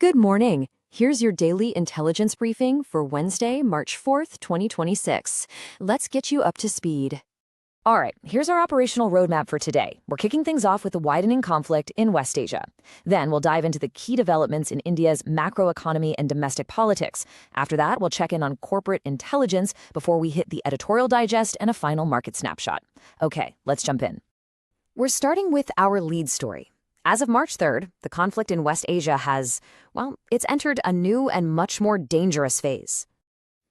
Good morning. Here's your daily intelligence briefing for Wednesday, March 4th, 2026. Let's get you up to speed. All right, here's our operational roadmap for today. We're kicking things off with the widening conflict in West Asia. Then we'll dive into the key developments in India's macroeconomy and domestic politics. After that, we'll check in on corporate intelligence before we hit the Editorial Digest and a final market snapshot. Okay, let's jump in. We're starting with our lead story. As of March 3rd, the conflict in West Asia has, it's entered a new and much more dangerous phase.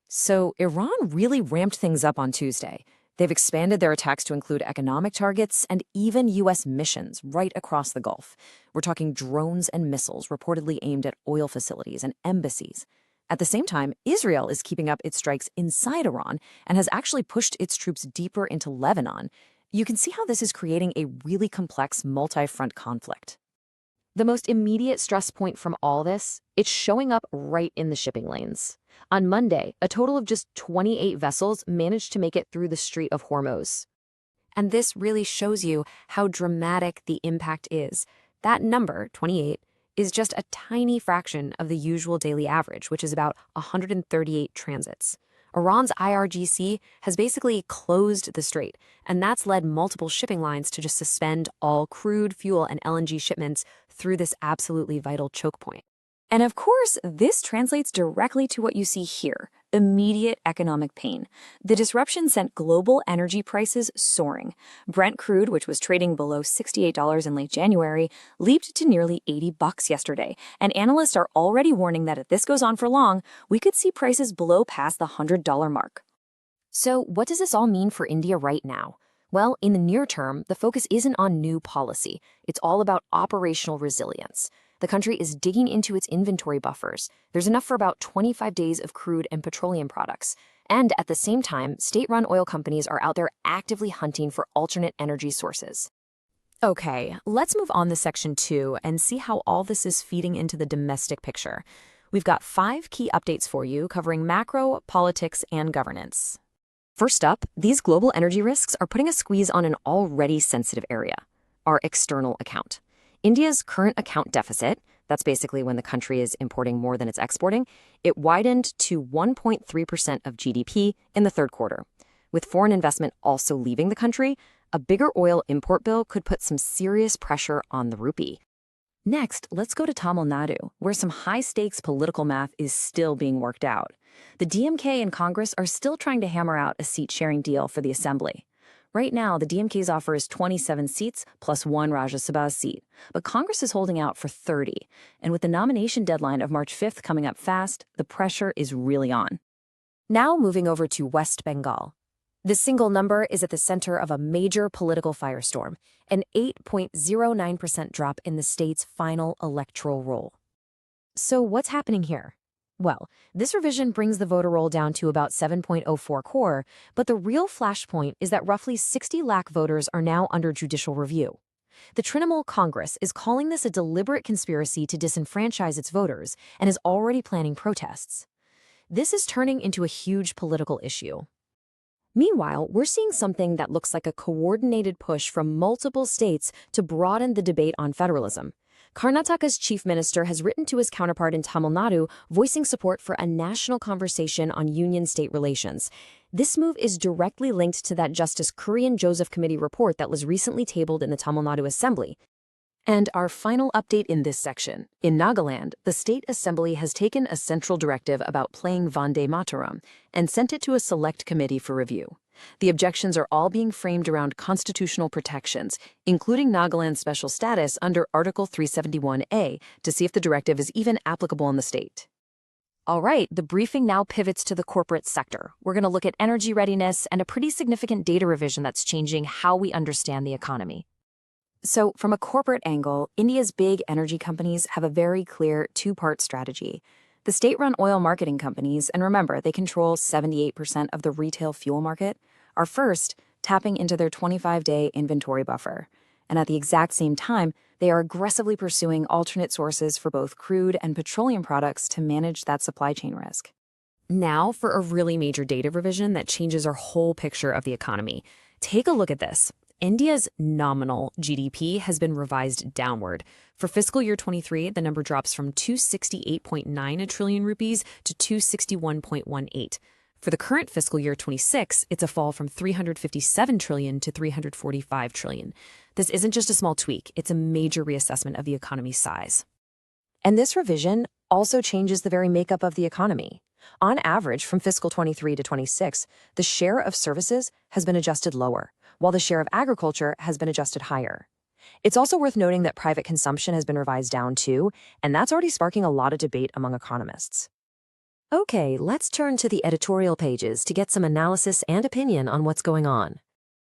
So Iran really ramped things up on Tuesday. They've expanded their attacks to include economic targets and even U.S. missions right across the Gulf. We're talking drones and missiles reportedly aimed at oil facilities and embassies. At the same time, Israel is keeping up its strikes inside Iran and has actually pushed its troops deeper into Lebanon. You can see how this is creating a really complex multi-front conflict. The most immediate stress point from all this, it's showing up right in the shipping lanes. On Monday, a total of just 28 vessels managed to make it through the Strait of Hormuz. And this really shows you how dramatic the impact is. That number, 28, is just a tiny fraction of the usual daily average, which is about 138 transits. Iran's IRGC has basically closed the strait, and that's led multiple shipping lines to just suspend all crude, fuel, and LNG shipments through this absolutely vital choke point. And of course, this translates directly to what you see here, immediate economic pain. The disruption sent global energy prices soaring. Brent crude, which was trading below $68 in late January, leaped to nearly $80 yesterday, and analysts are already warning that if this goes on for long, we could see prices blow past the $100 mark. So what does this all mean for India right now? Well, in the near term, the focus isn't on new policy. It's all about operational resilience. The country is digging into its inventory buffers. There's enough for about 25 days of crude and petroleum products. And at the same time, state-run oil companies are out there actively hunting for alternate energy sources. Okay, let's move on to Section 2 and see how all this is feeding into the domestic picture. We've got 5 key updates for you covering macro, politics, and governance. First up, these global energy risks are putting a squeeze on an already sensitive area, our external account. India's current account deficit, that's basically when the country is importing more than it's exporting, it widened to 1.3% of GDP in the third quarter. With foreign investment also leaving the country, a bigger oil import bill could put some serious pressure on the rupee. Next, let's go to Tamil Nadu, where some high-stakes political math is still being worked out. The DMK and Congress are still trying to hammer out a seat-sharing deal for the assembly. Right now, the DMK's offer is 27 seats plus 1 Rajya Sabha seat, but Congress is holding out for 30. And with the nomination deadline of March 5th coming up fast, the pressure is really on. Now moving over to West Bengal. The single number is at the center of a major political firestorm, an 8.09% drop in the state's final electoral roll. So what's happening here? Well, this revision brings the voter roll down to about 7.04 crore, but the real flashpoint is that roughly 60 lakh voters are now under judicial review. The Trinamool Congress is calling this a deliberate conspiracy to disenfranchise its voters and is already planning protests. This is turning into a huge political issue. Meanwhile, we're seeing something that looks like a coordinated push from multiple states to broaden the debate on federalism. Karnataka's chief minister has written to his counterpart in Tamil Nadu, voicing support for a national conversation on union-state relations. This move is directly linked to that Justice Kurian Joseph Committee report that was recently tabled in the Tamil Nadu Assembly. And our final update in this section. In Nagaland, the state assembly has taken a central directive about playing Vande Mataram and sent it to a select committee for review. The objections are all being framed around constitutional protections, including Nagaland's special status under Article 371A, to see if the directive is even applicable in the state. All right, the briefing now pivots to the corporate sector. We're going to look at energy readiness and a pretty significant data revision that's changing how we understand the economy. So, from a corporate angle, India's big energy companies have a very clear two-part strategy. The state-run oil marketing companies, and remember, they control 78% of the retail fuel market, are first tapping into their 25-day inventory buffer. And at the exact same time, they are aggressively pursuing alternate sources for both crude and petroleum products to manage that supply chain risk. Now for a really major data revision that changes our whole picture of the economy. Take a look at this. India's nominal GDP has been revised downward. For fiscal year 23, the number drops from 268.9 trillion rupees to 261.18. For the current fiscal year 26, it's a fall from 357 trillion to 345 trillion. This isn't just a small tweak, it's a major reassessment of the economy's size. And this revision also changes the very makeup of the economy. On average, from fiscal 23 to 26, the share of services has been adjusted lower, while the share of agriculture has been adjusted higher. It's also worth noting that private consumption has been revised down too, and that's already sparking a lot of debate among economists. Okay, let's turn to the editorial pages to get some analysis and opinion on what's going on.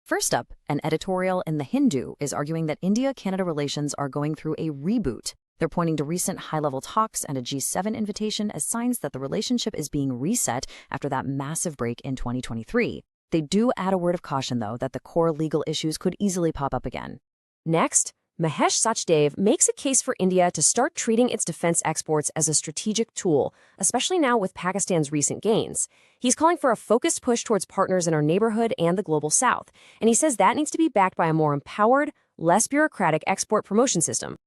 First up, an editorial in The Hindu is arguing that India-Canada relations are going through a reboot. They're pointing to recent high-level talks and a G7 invitation as signs that the relationship is being reset after that massive break in 2023. They do add a word of caution, though, that the core legal issues could easily pop up again. Next, Mahesh Sachdev makes a case for India to start treating its defense exports as a strategic tool, especially now with Pakistan's recent gains. He's calling for a focused push towards partners in our neighborhood and the global south, and he says that needs to be backed by a more empowered, less bureaucratic export promotion system.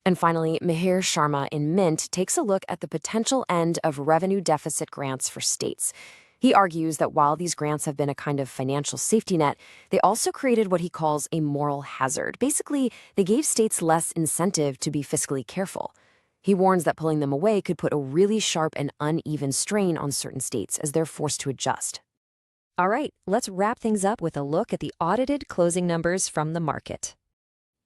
And finally, Mihir Sharma in Mint takes a look at the potential end of revenue deficit grants for states. He argues that while these grants have been a kind of financial safety net, they also created what he calls a moral hazard. Basically, they gave states less incentive to be fiscally careful. He warns that pulling them away could put a really sharp and uneven strain on certain states as they're forced to adjust. All right, let's wrap things up with a look at the audited closing numbers from the market.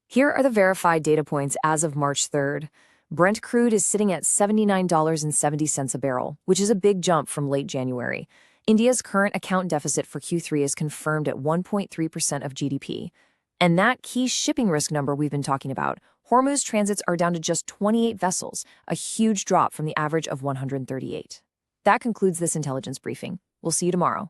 Here are the verified data points as of March 3rd. Brent crude is sitting at $79.70 a barrel, which is a big jump from late January. India's current account deficit for Q3 is confirmed at 1.3% of GDP. And that key shipping risk number we've been talking about, Hormuz transits are down to just 28 vessels, a huge drop from the average of 138. That concludes this intelligence briefing. We'll see you tomorrow.